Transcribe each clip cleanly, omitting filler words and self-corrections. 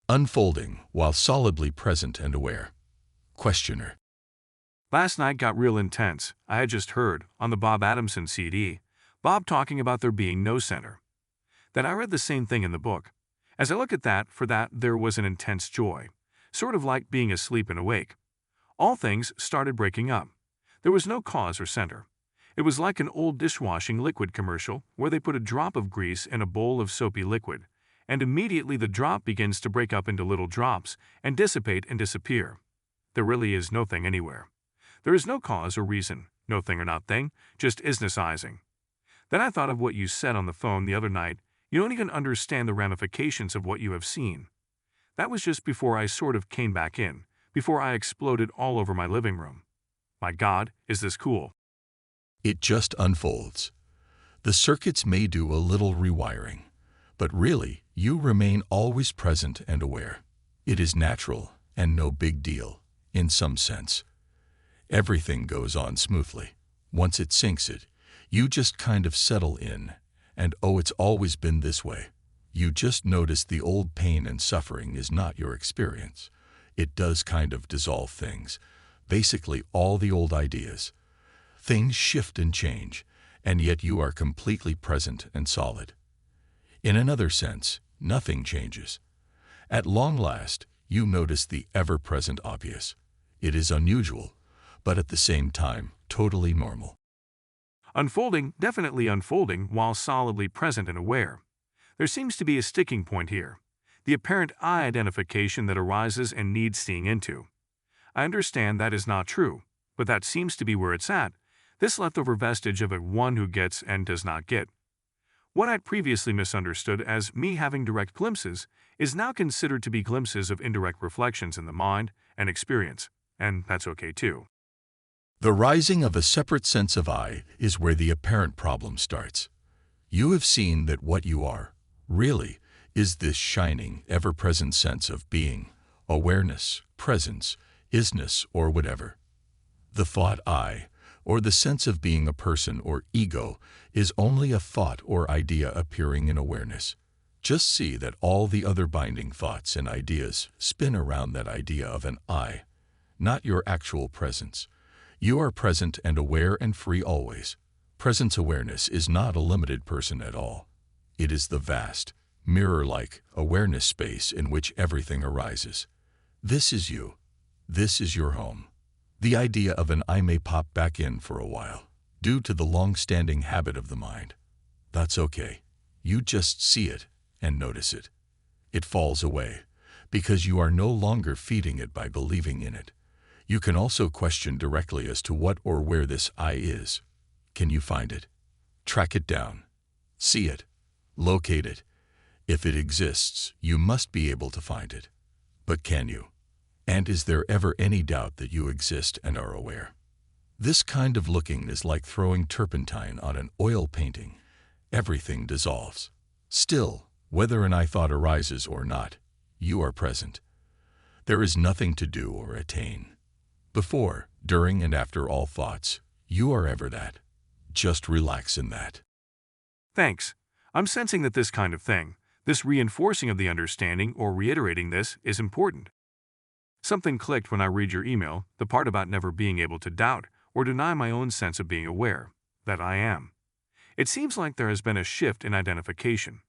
Unfolding while solidly present and aware. Questioner. Last night got real intense. I had just heard, on the Bob Adamson CD, Bob talking about there being no center. Then I read the same thing in the book. As I look at that, for that there was an intense joy, sort of like being asleep and awake. All things started breaking up. There was no cause or center. It was like an old dishwashing liquid commercial where they put a drop of grease in a bowl of soapy liquid, and immediately the drop begins to break up into little drops and dissipate and disappear. There really is no thing anywhere. There is no cause or reason, no thing or not thing, just isnessizing. Then I thought of what you said on the phone the other night. You don't even understand the ramifications of what you have seen. That was just before I sort of came back in, before I exploded all over my living room. My God, is this cool? It just unfolds. The circuits may do a little rewiring, but really, you remain always present and aware. It is natural and no big deal, in some sense. Everything goes on smoothly. Once it sinks it, you just kind of settle in, and oh, it's always been this way. You just notice the old pain and suffering is not your experience. It does kind of dissolve things, basically all the old ideas. Things shift and change, and yet you are completely present and solid. In another sense, nothing changes. At long last, you notice the ever-present obvious. It is unusual, but at the same time, totally normal. Unfolding, definitely unfolding while solidly present and aware. There seems to be a sticking point here, the apparent I identification that arises and needs seeing into. I understand that is not true, but that seems to be where it's at, this leftover vestige of a one who gets and does not get. What I'd previously misunderstood as me having direct glimpses is now considered to be glimpses of indirect reflections in the mind and experience, and that's okay too. The rising of a separate sense of I is where the apparent problem starts. You have seen that what you are, really, is this shining, ever-present sense of being, awareness, presence, isness, or whatever. The thought I, or the sense of being a person or ego, is only a thought or idea appearing in awareness. Just see that all the other binding thoughts and ideas spin around that idea of an I, not your actual presence. You are present and aware and free always. Presence awareness is not a limited person at all. It is the vast, mirror-like awareness space in which everything arises. This is you. This is your home. The idea of an I may pop back in for a while, due to the long-standing habit of the mind. That's okay. You just see it and notice it. It falls away, because you are no longer feeding it by believing in it. You can also question directly as to what or where this I is. Can you find it? Track it down. See it. Locate it. If it exists, you must be able to find it. But can you? And is there ever any doubt that you exist and are aware? This kind of looking is like throwing turpentine on an oil painting. Everything dissolves. Still, whether an I thought arises or not, you are present. There is nothing to do or attain. Before, during, and after all thoughts, you are ever that. Just relax in that. Thanks. I'm sensing that this kind of thing, this reinforcing of the understanding or reiterating this, is important. Something clicked when I read your email, the part about never being able to doubt or deny my own sense of being aware, that I am. It seems like there has been a shift in identification.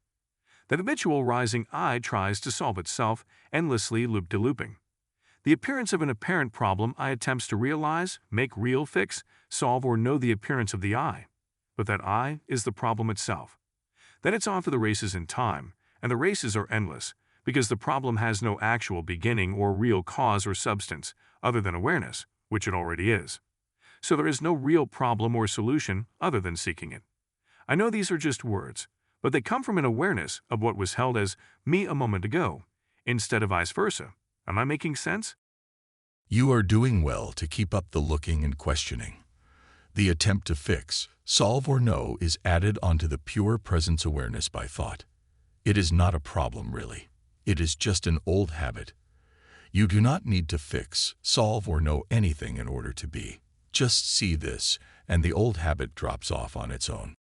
The habitual rising I tries to solve itself, endlessly loop-de-looping. The appearance of an apparent problem I attempts to realize, make real, fix, solve, or know the appearance of the I. But that I is the problem itself. Then it's off to the races in time, and the races are endless, because the problem has no actual beginning or real cause or substance, other than awareness, which it already is. So there is no real problem or solution other than seeking it. I know these are just words, but they come from an awareness of what was held as me a moment ago, instead of vice versa. Am I making sense? You are doing well to keep up the looking and questioning. The attempt to fix, solve, or know is added onto the pure presence awareness by thought. It is not a problem, really. It is just an old habit. You do not need to fix, solve, or know anything in order to be. Just see this, and the old habit drops off on its own.